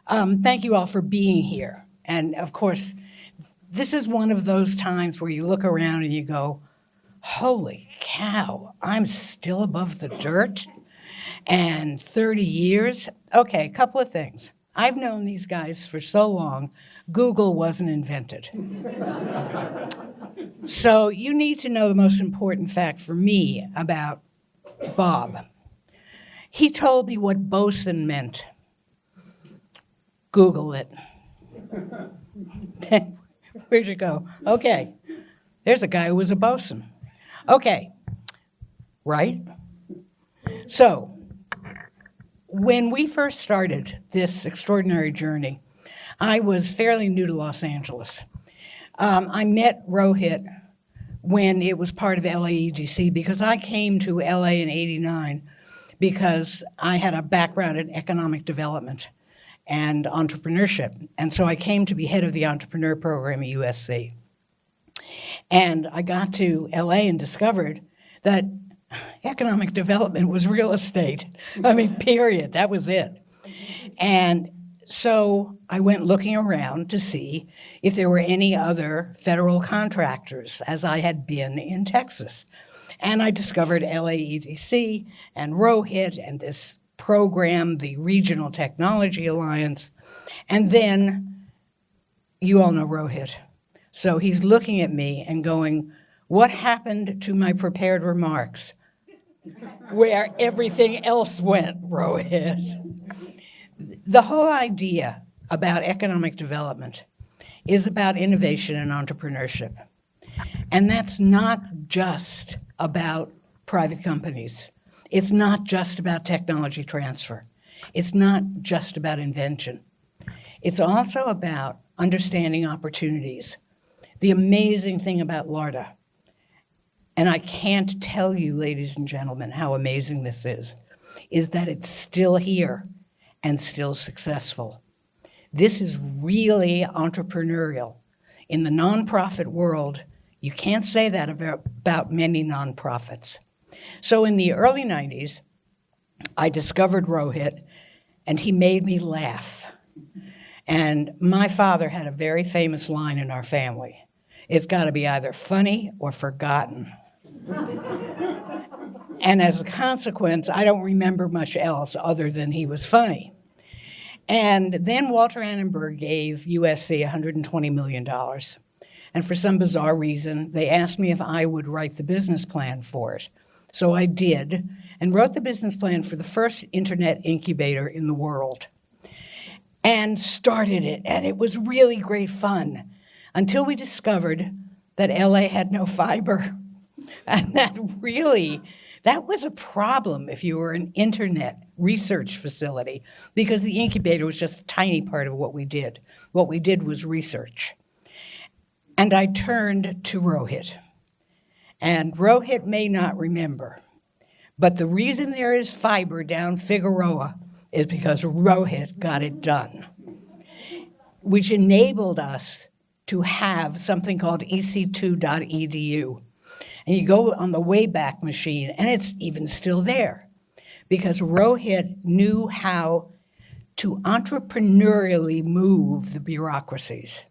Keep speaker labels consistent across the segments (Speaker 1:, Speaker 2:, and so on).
Speaker 1: Thank you all for being here. And of course, this is one of those times where you look around and you go, holy cow, I'm still above the dirt? And 30 years? Okay, a couple of things. I've known these guys for so long, Google wasn't invented. So you need to know the most important fact for me about Bob. He told me what bosun meant. Google it. Where'd you go? Okay, there's a guy who was a bosun. Okay, right? So, when we first started this extraordinary journey, I was fairly new to Los Angeles. I met Rohit when it was part of LAEDC because I came to LA in '89 because I had a background in economic development and entrepreneurship. And so I came to be head of the entrepreneur program at USC. And I got to LA and discovered that economic development was real estate. I mean, period, that was it. And so I went looking around to see if there were any other federal contractors, as I had been in Texas. And I discovered LAEDC and Rohit and this program, the Regional Technology Alliance. And then, you all know Rohit. So he's looking at me and going, what happened to my prepared remarks? Where everything else went, Rohit. The whole idea about economic development is about innovation and entrepreneurship. And that's not just about private companies. It's not just about technology transfer. It's not just about invention. It's also about understanding opportunities. The amazing thing about LARDA, and I can't tell you, ladies and gentlemen, how amazing this is that it's still here and still successful. This is really entrepreneurial. In the nonprofit world, you can't say that about many nonprofits. So in the early 90s, I discovered Rohit, and he made me laugh. And my father had a very famous line in our family. It's got to be either funny or forgotten. And as a consequence, I don't remember much else other than he was funny. And then Walter Annenberg gave USC $120 million. And for some bizarre reason, they asked me if I would write the business plan for it. So I did, and wrote the business plan for the first internet incubator in the world. And started it, and it was really great fun, until we discovered that LA had no fiber. And that was a problem if you were an internet research facility, because the incubator was just a tiny part of what we did. What we did was research. And I turned to Rohit. And Rohit may not remember, but the reason there is fiber down Figueroa is because Rohit got it done, which enabled us to have something called ec2.edu. And you go on the Wayback Machine, and it's even still there, because Rohit knew how to entrepreneurially move the bureaucracies.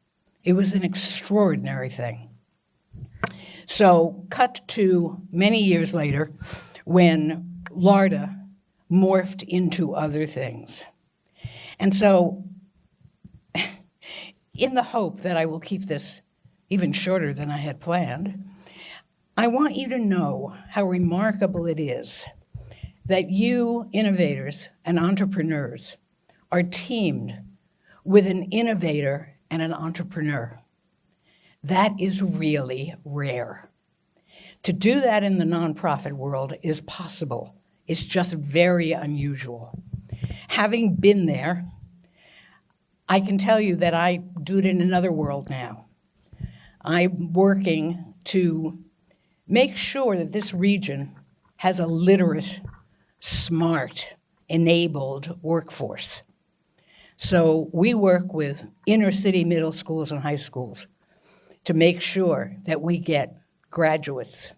Speaker 1: It was an extraordinary thing. So cut to many years later when LARDA morphed into other things. And so in the hope that I will keep this even shorter than I had planned, I want you to know how remarkable it is that you innovators and entrepreneurs are teamed with an innovator and an entrepreneur. That is really rare. To do that in the nonprofit world is possible. It's just very unusual. Having been there, I can tell you that I do it in another world now. I'm working to make sure that this region has a literate, smart, enabled workforce. So we work with inner city middle schools and high schools to make sure that we get graduates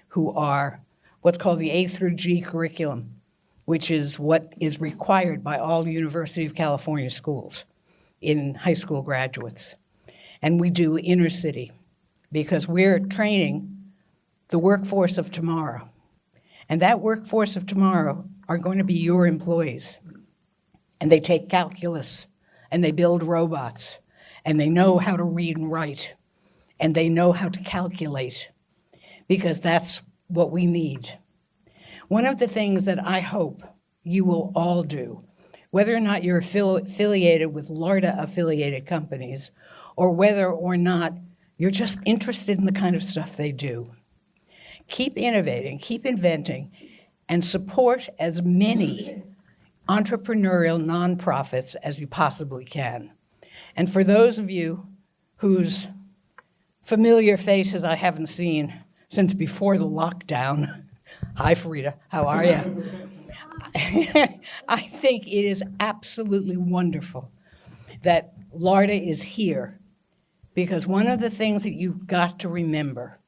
Speaker 1: who are what's called the A through G curriculum, which is what is required by all University of California schools in high school graduates. And we do inner city because we're training the workforce of tomorrow. And that workforce of tomorrow are going to be your employees. And they take calculus, and they build robots, and they know how to read and write, and they know how to calculate, because that's what we need. One of the things that I hope you will all do, whether or not you're affiliated with LARDA-affiliated companies, or whether or not you're just interested in the kind of stuff they do, keep innovating, keep inventing, and support as many entrepreneurial nonprofits as you possibly can. And for those of you whose familiar faces I haven't seen since before the lockdown, hi Farida, how are you? I think it is absolutely wonderful that LARDA is here, because one of the things that you've got to remember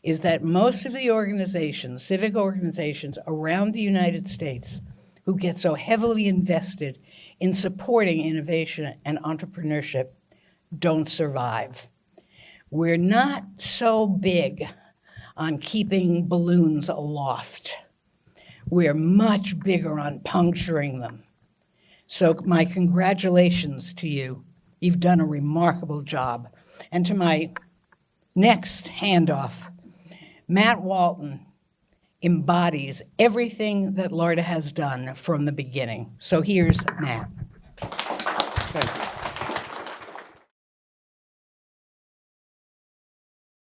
Speaker 1: is that most of the organizations, civic organizations around the United States who get so heavily invested in supporting innovation and entrepreneurship don't survive. We're not so big on keeping balloons aloft. We're much bigger on puncturing them. So my congratulations to you. You've done a remarkable job. And to my next handoff, Matt Walton embodies everything that LARDA has done from the beginning. So here's Matt.
Speaker 2: Okay.